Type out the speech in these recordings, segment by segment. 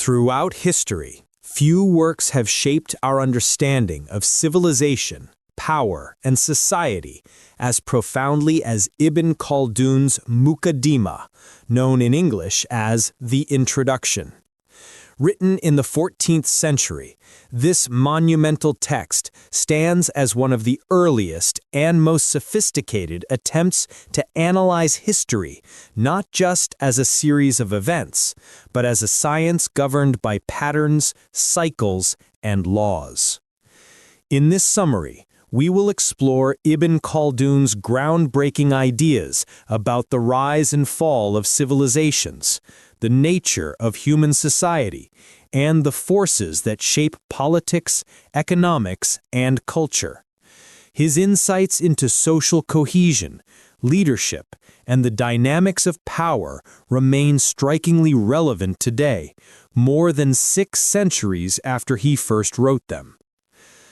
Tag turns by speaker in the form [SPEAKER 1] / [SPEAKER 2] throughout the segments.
[SPEAKER 1] Throughout history, few works have shaped our understanding of civilization, power, and society as profoundly as Ibn Khaldun's Muqaddimah, known in English as the Introduction. Written in the 14th century, this monumental text stands as one of the earliest and most sophisticated attempts to analyze history, not just as a series of events, but as a science governed by patterns, cycles, and laws. In this summary, we will explore Ibn Khaldun's groundbreaking ideas about the rise and fall of civilizations, the nature of human society, and the forces that shape politics, economics, and culture. His insights into social cohesion, leadership, and the dynamics of power remain strikingly relevant today, more than 6 centuries after he first wrote them.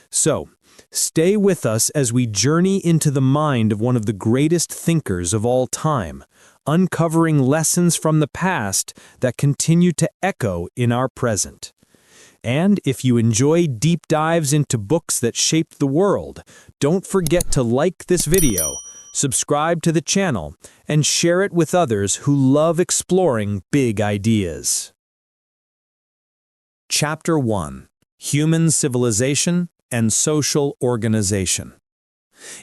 [SPEAKER 1] So, stay with us as we journey into the mind of one of the greatest thinkers of all time, uncovering lessons from the past that continue to echo in our present. And if you enjoy deep dives into books that shaped the world, don't forget to like this video, subscribe to the channel, and share it with others who love exploring big ideas. Chapter 1: Human Civilization and Social Organization.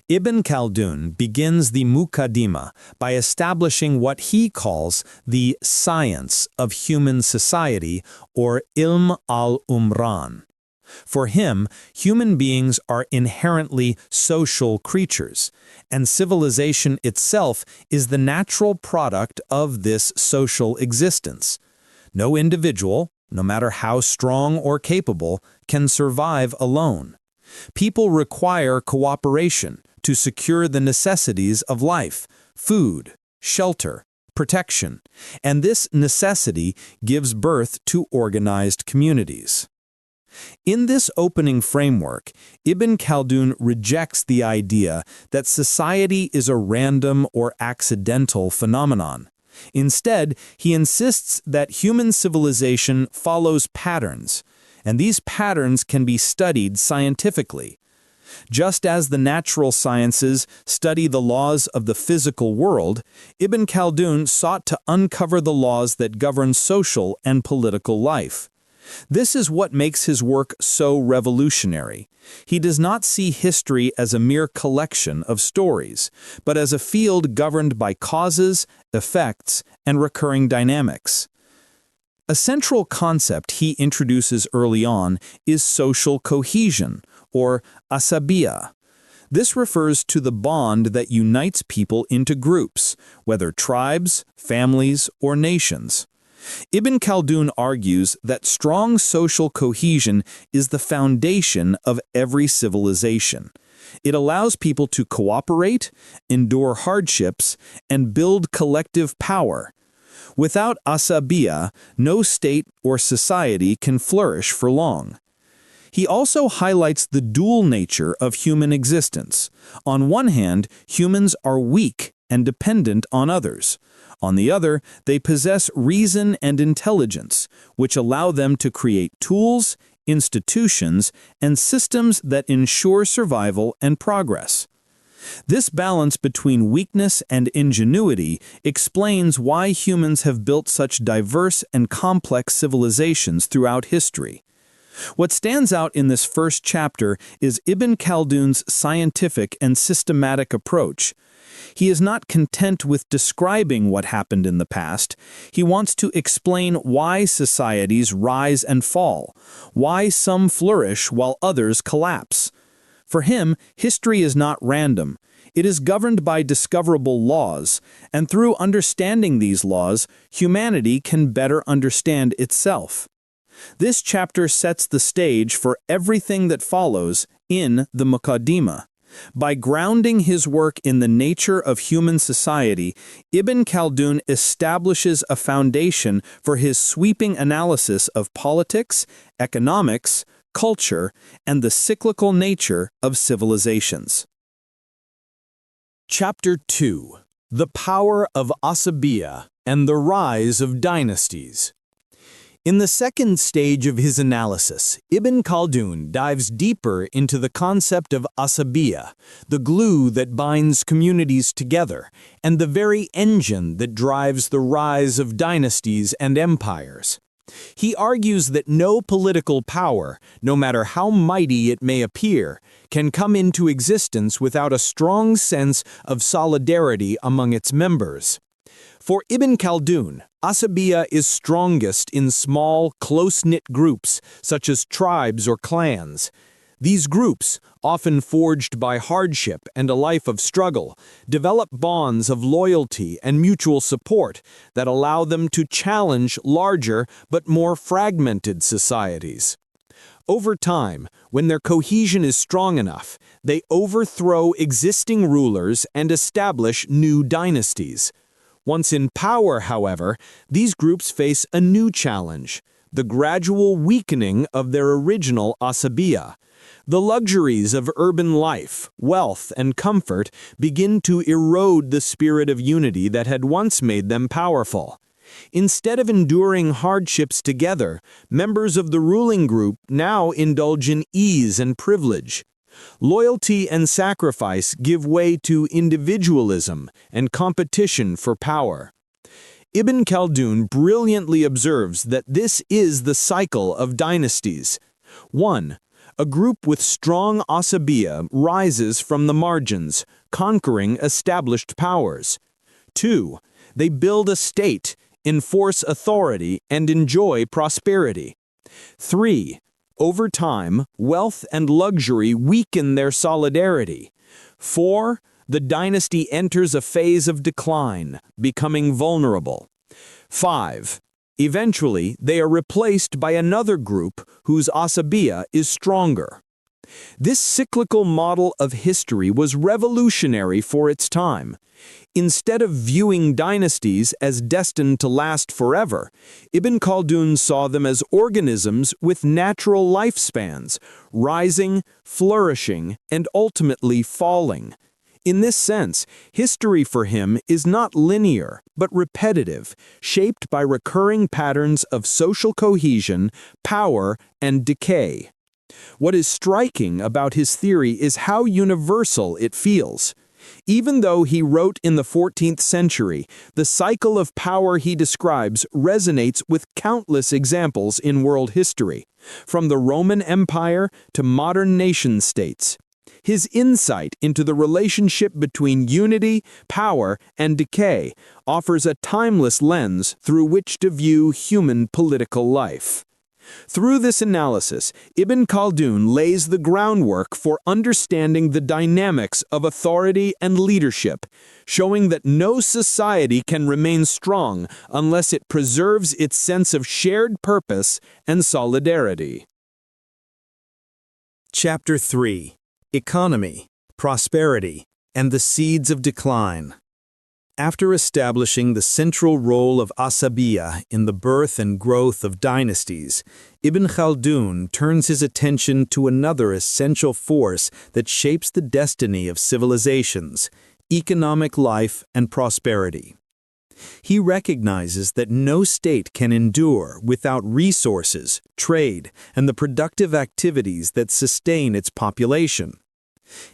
[SPEAKER 1] Ibn Khaldun begins the Muqaddimah by establishing what he calls the science of human society, or ilm al-umran. For him, human beings are inherently social creatures, and civilization itself is the natural product of this social existence. No individual, no matter how strong or capable, can survive alone. People require cooperation to secure the necessities of life: food, shelter, protection, and this necessity gives birth to organized communities. In this opening framework, Ibn Khaldun rejects the idea that society is a random or accidental phenomenon. Instead, he insists that human civilization follows patterns, and these patterns can be studied scientifically. Just as the natural sciences study the laws of the physical world, Ibn Khaldun sought to uncover the laws that govern social and political life. This is what makes his work so revolutionary. He does not see history as a mere collection of stories, but as a field governed by causes, effects, and recurring dynamics. A central concept he introduces early on is social cohesion, or ʿAsabiyyah. This refers to the bond that unites people into groups, whether tribes, families, or nations. Ibn Khaldun argues that strong social cohesion is the foundation of every civilization. It allows people to cooperate, endure hardships, and build collective power. Without ʿAsabiyyah, no state or society can flourish for long. He also highlights the dual nature of human existence. On one hand, humans are weak and dependent on others. On the other, they possess reason and intelligence, which allow them to create tools, institutions, and systems that ensure survival and progress. This balance between weakness and ingenuity explains why humans have built such diverse and complex civilizations throughout history. What stands out in this first chapter is Ibn Khaldun's scientific and systematic approach. He is not content with describing what happened in the past. He wants to explain why societies rise and fall, why some flourish while others collapse. For him, history is not random. It is governed by discoverable laws, and through understanding these laws, humanity can better understand itself. This chapter sets the stage for everything that follows in the Muqaddimah. By grounding his work in the nature of human society, Ibn Khaldun establishes a foundation for his sweeping analysis of politics, economics, culture, and the cyclical nature of civilizations. Chapter 2: The Power of ʿAsabiyyah and the Rise of Dynasties. In the second stage of his analysis, Ibn Khaldun dives deeper into the concept of ʿAsabiyyah, the glue that binds communities together, and the very engine that drives the rise of dynasties and empires. He argues that no political power, no matter how mighty it may appear, can come into existence without a strong sense of solidarity among its members. For Ibn Khaldun, ʿAsabiyyah is strongest in small, close-knit groups, such as tribes or clans. These groups, often forged by hardship and a life of struggle, develop bonds of loyalty and mutual support that allow them to challenge larger but more fragmented societies. Over time, when their cohesion is strong enough, they overthrow existing rulers and establish new dynasties. Once in power, however, these groups face a new challenge: the gradual weakening of their original ʿAsabiyyah. The luxuries of urban life, wealth, and comfort begin to erode the spirit of unity that had once made them powerful. Instead of enduring hardships together, members of the ruling group now indulge in ease and privilege. Loyalty and sacrifice give way to individualism and competition for power. Ibn Khaldun brilliantly observes that this is the cycle of dynasties. 1. A group with strong ʿAsabiyyah rises from the margins, conquering established powers. 2. They build a state, enforce authority, and enjoy prosperity. 3. Over time, wealth and luxury weaken their solidarity. 4. The dynasty enters a phase of decline, becoming vulnerable. 5. Eventually, they are replaced by another group whose ʿAsabiyyah is stronger. This cyclical model of history was revolutionary for its time. Instead of viewing dynasties as destined to last forever, Ibn Khaldun saw them as organisms with natural lifespans, rising, flourishing, and ultimately falling. In this sense, history for him is not linear, but repetitive, shaped by recurring patterns of social cohesion, power, and decay. What is striking about his theory is how universal it feels. Even though he wrote in the 14th century, the cycle of power he describes resonates with countless examples in world history, from the Roman Empire to modern nation-states. His insight into the relationship between unity, power, and decay offers a timeless lens through which to view human political life. Through this analysis, Ibn Khaldun lays the groundwork for understanding the dynamics of authority and leadership, showing that no society can remain strong unless it preserves its sense of shared purpose and solidarity. Chapter 3: Economy, Prosperity, and the Seeds of Decline. After establishing the central role of ʿAsabiyyah in the birth and growth of dynasties, Ibn Khaldun turns his attention to another essential force that shapes the destiny of civilizations: economic life and prosperity. He recognizes that no state can endure without resources, trade, and the productive activities that sustain its population.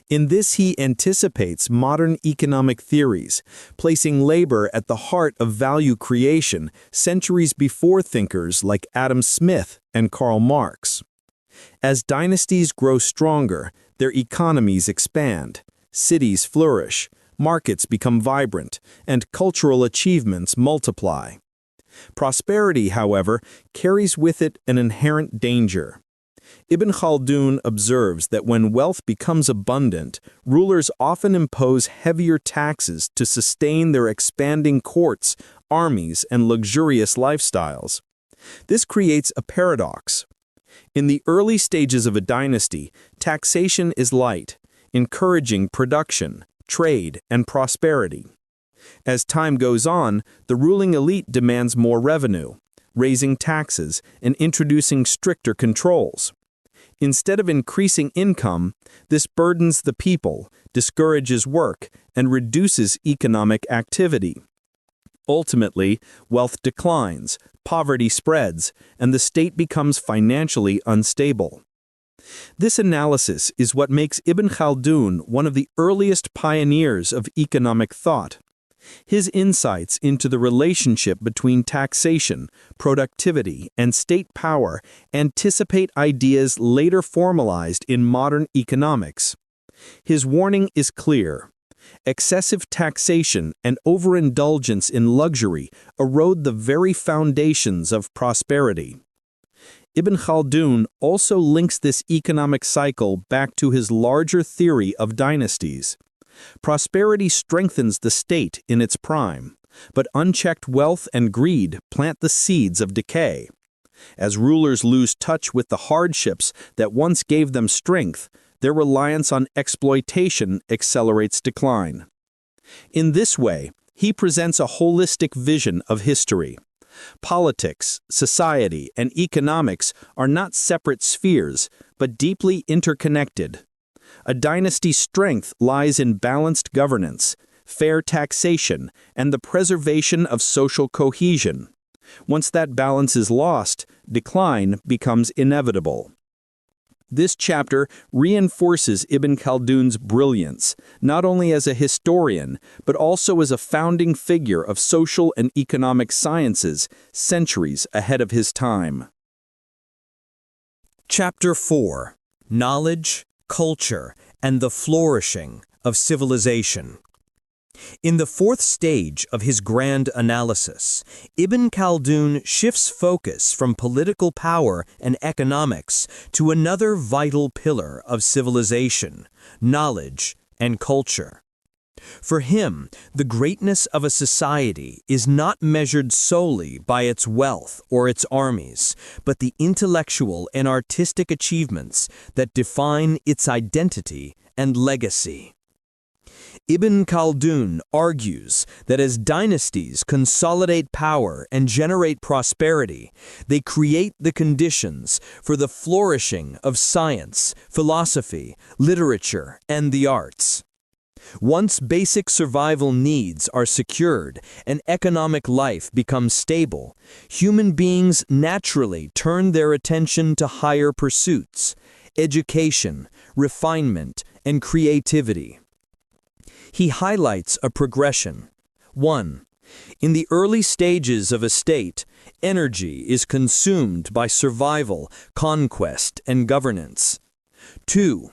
[SPEAKER 1] In this, he anticipates modern economic theories, placing labor at the heart of value creation centuries before thinkers like Adam Smith and Karl Marx. As dynasties grow stronger, their economies expand, cities flourish, markets become vibrant, and cultural achievements multiply. Prosperity, however, carries with it an inherent danger. Ibn Khaldun observes that when wealth becomes abundant, rulers often impose heavier taxes to sustain their expanding courts, armies, and luxurious lifestyles. This creates a paradox. In the early stages of a dynasty, taxation is light, encouraging production, trade, and prosperity. As time goes on, the ruling elite demands more revenue, raising taxes and introducing stricter controls. Instead of increasing income, this burdens the people, discourages work, and reduces economic activity. Ultimately, wealth declines,
[SPEAKER 2] poverty spreads, and the state becomes financially unstable. This analysis is what makes Ibn Khaldun one of the earliest pioneers of economic thought. His insights into the relationship between taxation, productivity, and state power anticipate ideas later formalized in modern economics. His warning is clear. Excessive taxation and overindulgence in luxury erode the very foundations of prosperity. Ibn Khaldun also links this economic cycle back to his larger theory of dynasties. Prosperity strengthens the state in its prime, but unchecked wealth and greed plant the seeds of decay. As rulers lose touch with the hardships that once gave them strength, their reliance on exploitation accelerates decline. In this way, he presents a holistic vision of history. Politics, society, and economics are not separate spheres, but deeply interconnected. A dynasty's strength lies in balanced governance, fair taxation, and the preservation of social cohesion. Once that balance is lost, decline becomes inevitable. This chapter reinforces Ibn Khaldun's brilliance, not only as a historian, but also as a founding figure of social and economic sciences centuries ahead of his time.
[SPEAKER 1] Chapter 4: Knowledge, Culture, and the Flourishing of Civilization. In the fourth stage of his grand analysis, Ibn Khaldun shifts focus from political power and economics to another vital pillar of civilization: knowledge and culture. For him, the greatness of a society is not measured solely by its wealth or its armies, but the intellectual and artistic achievements that define its identity and legacy. Ibn Khaldun argues that as dynasties consolidate power and generate prosperity, they create the conditions for the flourishing of science, philosophy, literature, and the arts. Once basic survival needs are secured and economic life becomes stable, human beings naturally turn their attention to higher pursuits: education, refinement, and creativity. He highlights a progression. 1. In the early stages of a state, energy is consumed by survival, conquest, and governance. 2.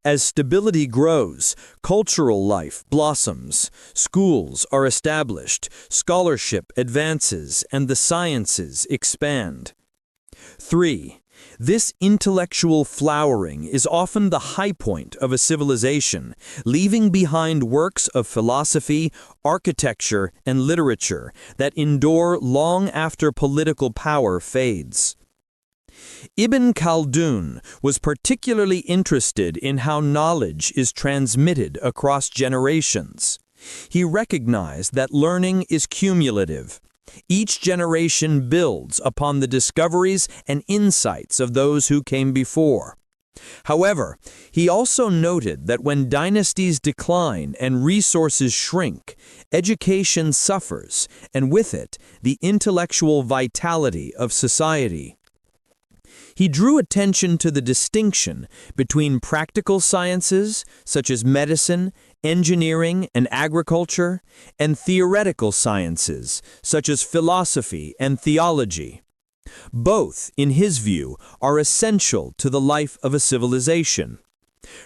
[SPEAKER 1] As stability grows, cultural life blossoms, schools are established, scholarship advances, and the sciences expand. 3. This intellectual flowering is often the high point of a civilization, leaving behind works of philosophy, architecture, and literature that endure long after political power fades. Ibn Khaldun was particularly interested in how knowledge is transmitted across generations. He recognized that learning is cumulative. Each generation builds upon the discoveries and insights of those who came before. However, he also noted that when dynasties decline and resources shrink, education suffers, and with it, the intellectual vitality of society. He drew attention to the distinction between practical sciences, such as medicine, engineering, and agriculture, and theoretical sciences, such as philosophy and theology. Both, in his view, are essential to the life of a civilization.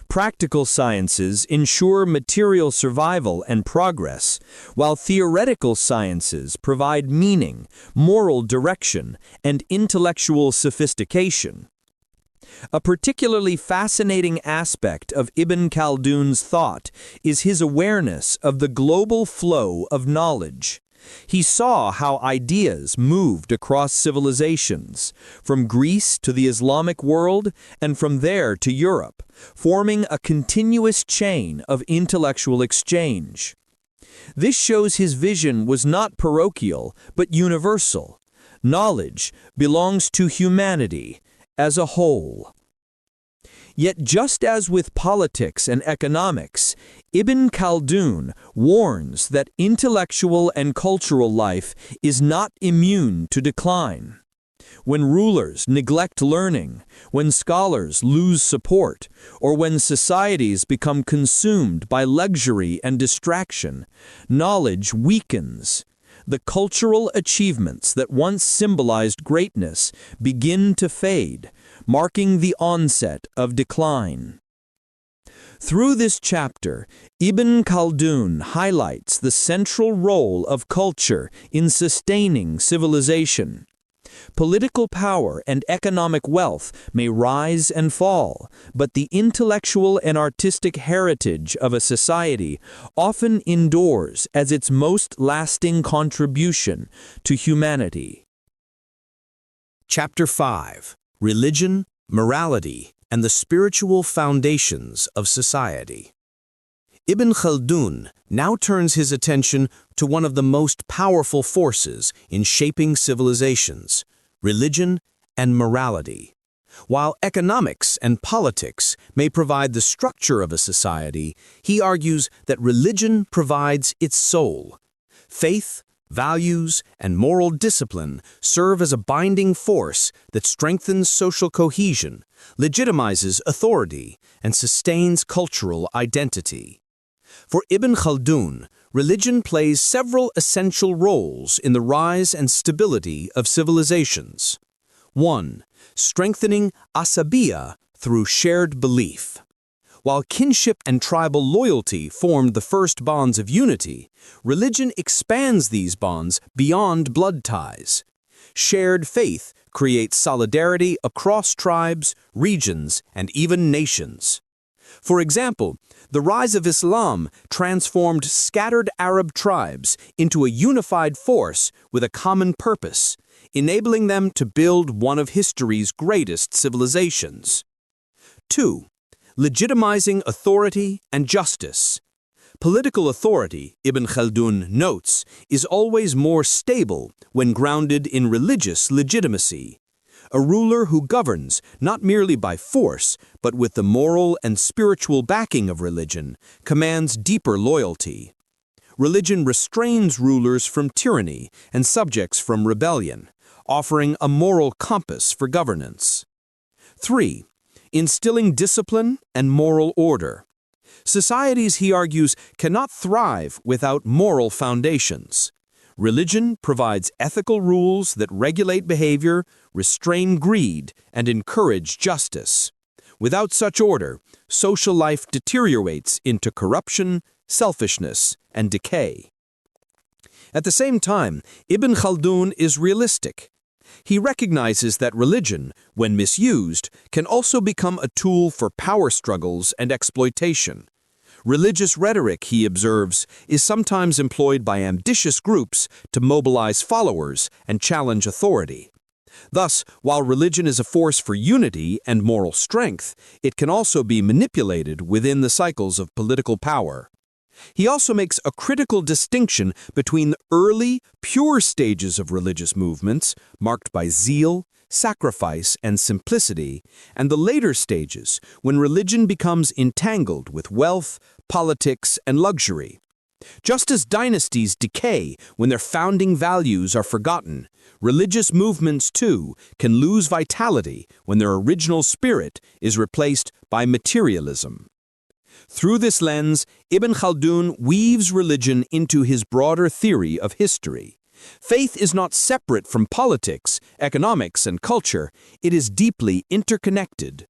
[SPEAKER 1] Practical sciences ensure material survival and progress, while theoretical sciences provide meaning, moral direction, and intellectual sophistication. A particularly fascinating aspect of Ibn Khaldun's thought is his awareness of the global flow of knowledge. He saw how ideas moved across civilizations, from Greece to the Islamic world and from there to Europe, forming a continuous chain of intellectual exchange. This shows his vision was not parochial, but universal. Knowledge belongs to humanity as a whole. Yet just as with politics and economics, Ibn Khaldun warns that intellectual and cultural life is not immune to decline. When rulers neglect learning, when scholars lose support, or when societies become consumed by luxury and distraction, knowledge weakens. The cultural achievements that once symbolized greatness begin to fade, marking the onset of decline. Through this chapter, Ibn Khaldun highlights the central role of culture in sustaining civilization. Political power and economic wealth may rise and fall, but the intellectual and artistic heritage of a society often endures as its most lasting contribution to humanity.
[SPEAKER 3] Chapter 5: Religion, Morality, and the Spiritual Foundations of Society. Ibn Khaldun now turns his attention to one of the most powerful forces in shaping civilizations: religion and morality. While economics and politics may provide the structure of a society, he argues that religion provides its soul. Faith, values, and moral discipline serve as a binding force that strengthens social cohesion, legitimizes authority, and sustains cultural identity. For Ibn Khaldun, religion plays several essential roles in the rise and stability of civilizations. 1. Strengthening ʿAsabiyyah through shared belief. While kinship and tribal loyalty formed the first bonds of unity, religion expands these bonds beyond blood ties. Shared faith creates solidarity across tribes, regions, and even nations. For example, the rise of Islam transformed scattered Arab tribes into a unified force with a common purpose, enabling them to build one of history's greatest civilizations. 2. Legitimizing authority and justice. Political authority, Ibn Khaldun notes, is always more stable when grounded in religious legitimacy. A ruler who governs not merely by force, but with the moral and spiritual backing of religion, commands deeper loyalty. Religion restrains rulers from tyranny and subjects from rebellion, offering a moral compass for governance. 3. Instilling discipline and moral order. Societies, he argues, cannot thrive without moral foundations. Religion provides ethical rules that regulate behavior, restrain greed, and encourage justice. Without such order, social life deteriorates into corruption, selfishness, and decay. At the same time, Ibn Khaldun is realistic. He recognizes that religion, when misused, can also become a tool for power struggles and exploitation. Religious rhetoric, he observes, is sometimes employed by ambitious groups to mobilize followers and challenge authority. Thus, while religion is a force for unity and moral strength, it can also be manipulated within the cycles of political power. He also makes a critical distinction between the early, pure stages of religious movements, marked by zeal, sacrifice, and simplicity, and the later stages, when religion becomes entangled with wealth, politics, and luxury. Just as dynasties decay when their founding values are forgotten, religious movements, too, can lose vitality when their original spirit is replaced by materialism. Through this lens, Ibn Khaldun weaves religion into his broader theory of history. Faith is not separate from politics, economics, and culture. It is deeply interconnected.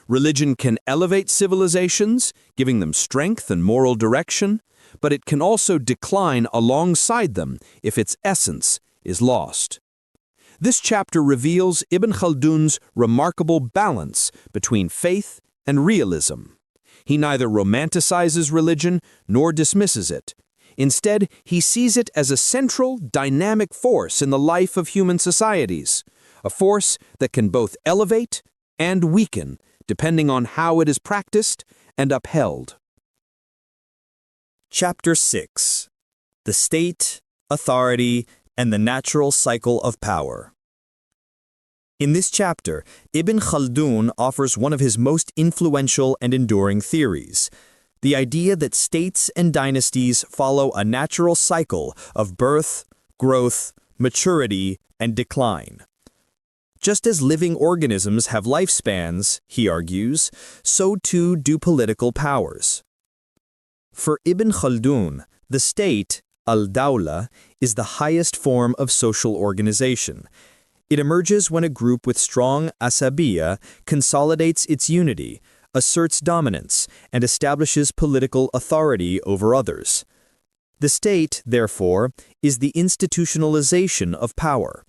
[SPEAKER 3] Religion can elevate civilizations, giving them strength and moral direction, but it can also decline alongside them if its essence is lost. This chapter reveals Ibn Khaldun's remarkable balance between faith and realism. He neither romanticizes religion nor dismisses it. Instead, he sees it as a central, dynamic force in the life of human societies, a force that can both elevate and weaken, depending on how it is practiced and upheld.
[SPEAKER 4] Chapter 6: The State, Authority, and the Natural Cycle of Power. In this chapter, Ibn Khaldun offers one of his most influential and enduring theories. the idea that states and dynasties follow a natural cycle of birth, growth, maturity, and decline. Just as living organisms have lifespans, he argues, so too do political powers. For Ibn Khaldun, the state, al-dawla, is the highest form of social organization. It emerges when a group with strong ʿasabiyyah consolidates its unity, asserts dominance, and establishes political authority over others. The state, therefore, is the institutionalization of power.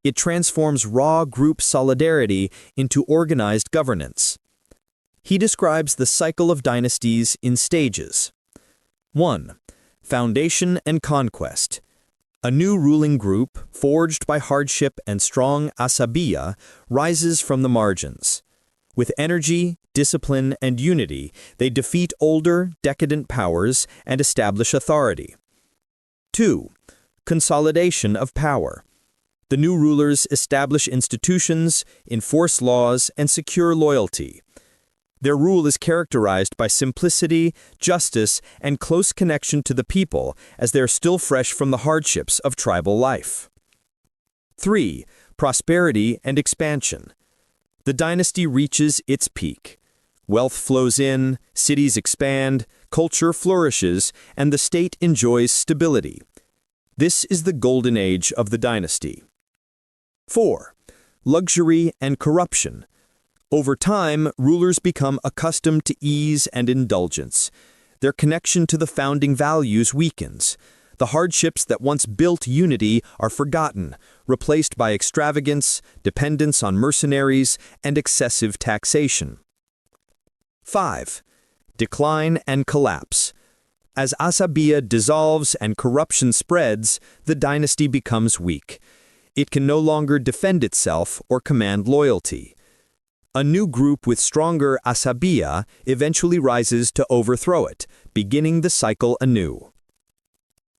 [SPEAKER 4] It transforms raw group solidarity into organized governance. He describes the cycle of dynasties in stages. 1. Foundation and conquest. A new ruling group, forged by hardship and strong ʿasabiyyah, rises from the margins. With energy, discipline, and unity, they defeat older, decadent powers and establish authority. 2. Consolidation of power. The new rulers establish institutions, enforce laws, and secure loyalty. Their rule is characterized by simplicity, justice, and close connection to the people as they are still fresh from the hardships of tribal life. 3. Prosperity and expansion. The dynasty reaches its peak. Wealth flows in, cities expand, culture flourishes, and the state enjoys stability. This is the golden age of the dynasty. 4. Luxury and corruption. Over time, rulers become accustomed to ease and indulgence. Their connection to the founding values weakens. The hardships that once built unity are forgotten, replaced by extravagance, dependence on mercenaries, and excessive taxation. 5. Decline and collapse. As ʿasabiyyah dissolves and corruption spreads, the dynasty becomes weak. It can no longer defend itself or command loyalty. A new group with stronger ʿasabiyyah eventually rises to overthrow it, beginning the cycle anew.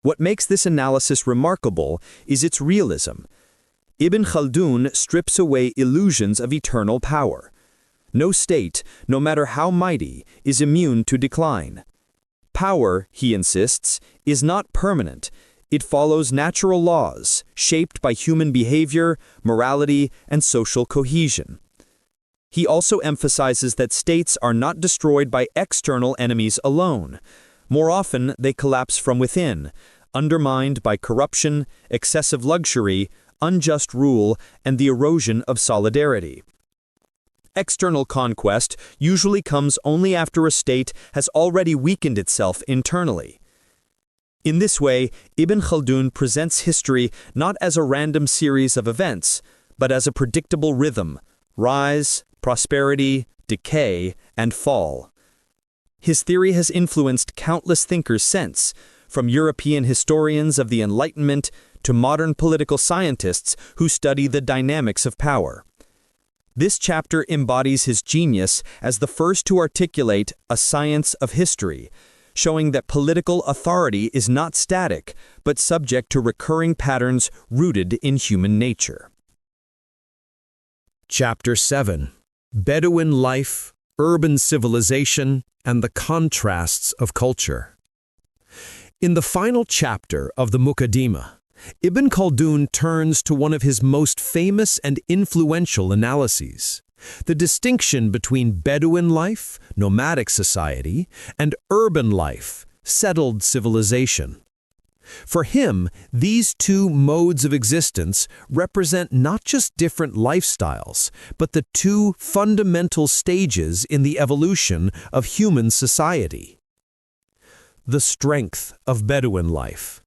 [SPEAKER 4] What makes this analysis remarkable is its realism. Ibn Khaldun strips away illusions of eternal power. No state, no matter how mighty, is immune to decline. Power, he insists, is not permanent. It follows natural laws, shaped by human behavior, morality, and social cohesion. He also emphasizes that states are not destroyed by external enemies alone. More often, they collapse from within, undermined by corruption, excessive luxury, unjust rule, and the erosion of solidarity. External conquest usually comes only after a state has already weakened itself internally. In this way, Ibn Khaldun presents history not as a random series of events, but as a predictable rhythm: rise, prosperity, decay, and fall. His theory has influenced countless thinkers since, from European historians of the Enlightenment to modern political scientists who study the dynamics of power. This chapter embodies his genius as the first to articulate a science of history, showing that political authority is not static, but subject to recurring patterns rooted in human nature.
[SPEAKER 3] Chapter 7: Bedouin Life, Urban Civilization, and the Contrasts of Culture. In the final chapter of the Muqaddimah, Ibn Khaldun turns to one of his most famous and influential analyses: the distinction between Bedouin life, nomadic society, and urban life, settled civilization. For him, these two modes of existence represent not just different lifestyles, but the two fundamental stages in the evolution of human society. The strength of Bedouin life.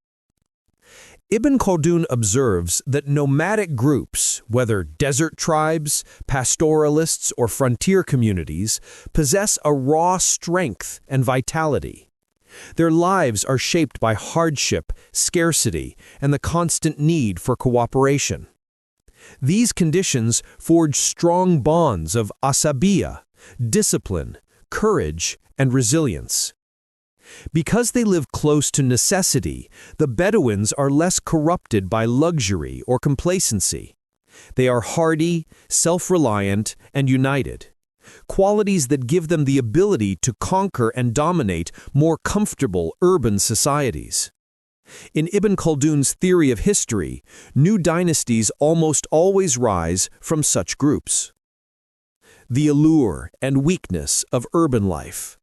[SPEAKER 3] Ibn Khaldun observes that nomadic groups, whether desert tribes, pastoralists, or frontier communities, possess a raw strength and vitality. Their lives are shaped by hardship, scarcity, and the constant need for cooperation. These conditions forge strong bonds of ʿasabiyyah, discipline, courage, and resilience. Because they live close to necessity, the Bedouins are less corrupted by luxury or complacency. They are hardy, self-reliant, and united. qualities that give them the ability to conquer and dominate more comfortable urban societies. In Ibn Khaldun's theory of history, new dynasties almost always rise from such groups. The allure and weakness of urban life.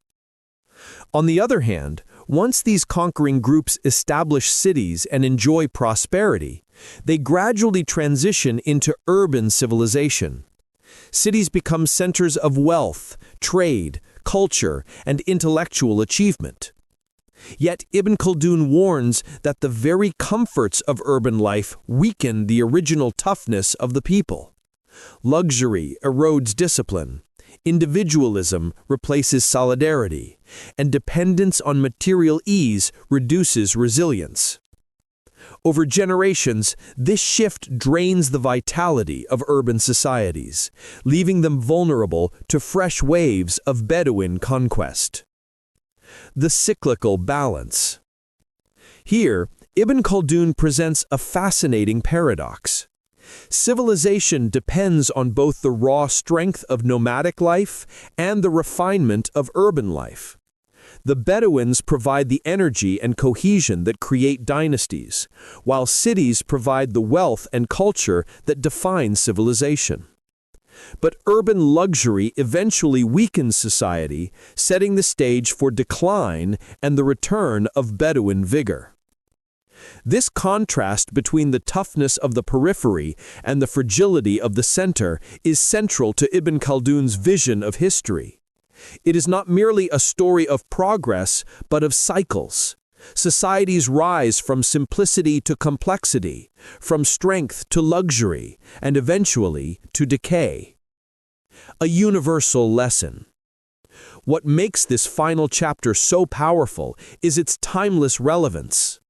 [SPEAKER 3] On the other hand, once these conquering groups establish cities and enjoy prosperity, they gradually transition into urban civilization. Cities become centers of wealth, trade, culture, and intellectual achievement. Yet Ibn Khaldun warns that the very comforts of urban life weaken the original toughness of the people. Luxury erodes discipline, individualism replaces solidarity, and dependence on material ease reduces resilience. Over generations, this shift drains the vitality of urban societies, leaving them vulnerable to fresh waves of Bedouin conquest. The cyclical balance. Here, Ibn Khaldun presents a fascinating paradox. Civilization depends on both the raw strength of nomadic life and the refinement of urban life. The Bedouins provide the energy and cohesion that create dynasties, while cities provide the wealth and culture that define civilization. But urban luxury eventually weakens society, setting the stage for decline and the return of Bedouin vigor. This contrast between the toughness of the periphery and the fragility of the center is central to Ibn Khaldun's vision of history. It is not merely a story of progress, but of cycles. Societies rise from simplicity to complexity, from strength to luxury, and eventually to decay. A universal lesson. What makes this final chapter so powerful is its timeless relevance.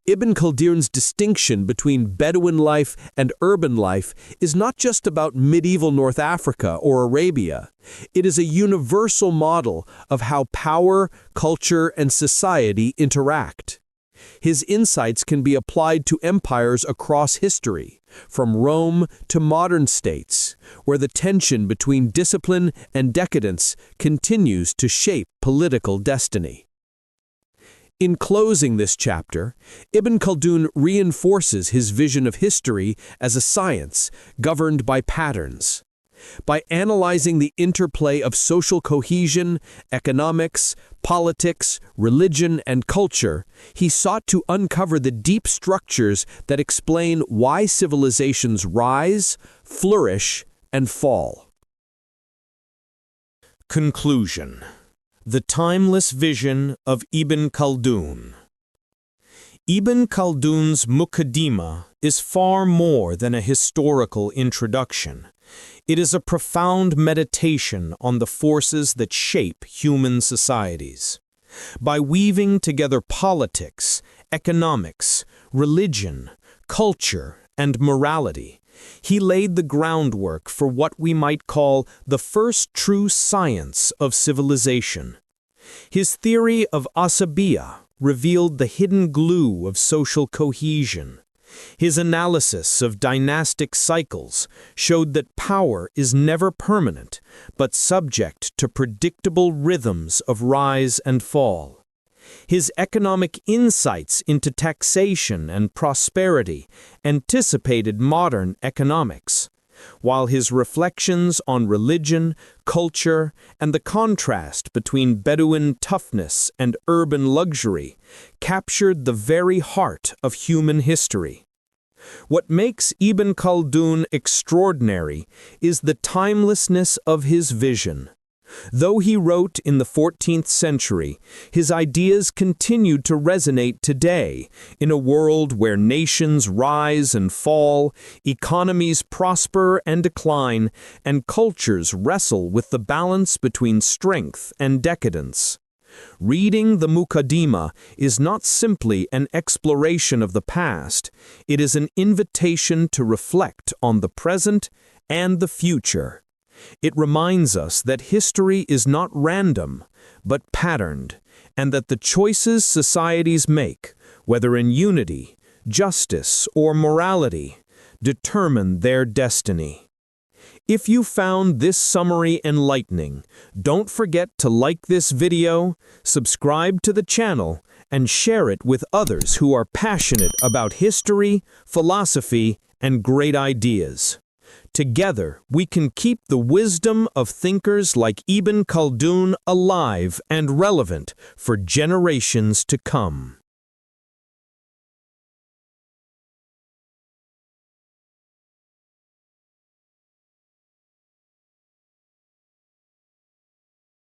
[SPEAKER 3] Ibn Khaldun's distinction between Bedouin life and urban life is not just about medieval North Africa or Arabia. It is a universal model of how power, culture, and society interact. His insights can be applied to empires across history, from Rome to modern states, where the tension between discipline and decadence continues to shape political destiny. In closing this chapter, Ibn Khaldun reinforces his vision of history as a science governed by patterns. By analyzing the interplay of social cohesion, economics, politics, religion, and culture, he sought to uncover the deep structures that explain why civilizations rise, flourish, and fall.
[SPEAKER 1] Conclusion. The timeless vision of Ibn Khaldun. Ibn Khaldun's Muqaddimah is far more than a historical introduction. It is a profound meditation on the forces that shape human societies. By weaving together politics, economics, religion, culture, and morality, he laid the groundwork for what we might call the first true science of civilization. His theory of ʿAsabiyyah revealed the hidden glue of social cohesion. His analysis of dynastic cycles showed that power is never permanent, but subject to predictable rhythms of rise and fall. His economic insights into taxation and prosperity anticipated modern economics, while his reflections on religion, culture, and the contrast between Bedouin toughness and urban luxury captured the very heart of human history. What makes Ibn Khaldun extraordinary is the timelessness of his vision. Though he wrote in the 14th century, his ideas continued to resonate today in a world where nations rise and fall, economies prosper and decline, and cultures wrestle with the balance between strength and decadence. Reading the Muqaddimah is not simply an exploration of the past, it is an invitation to reflect on the present and the future. It reminds us that history is not random, but patterned, and that the choices societies make, whether in unity, justice, or morality, determine their destiny. If you found this summary enlightening, don't forget to like this video, subscribe to the channel, and share it with others who are passionate about history, philosophy, and great ideas. Together, we can keep the wisdom of thinkers like Ibn Khaldun alive and relevant for generations to come.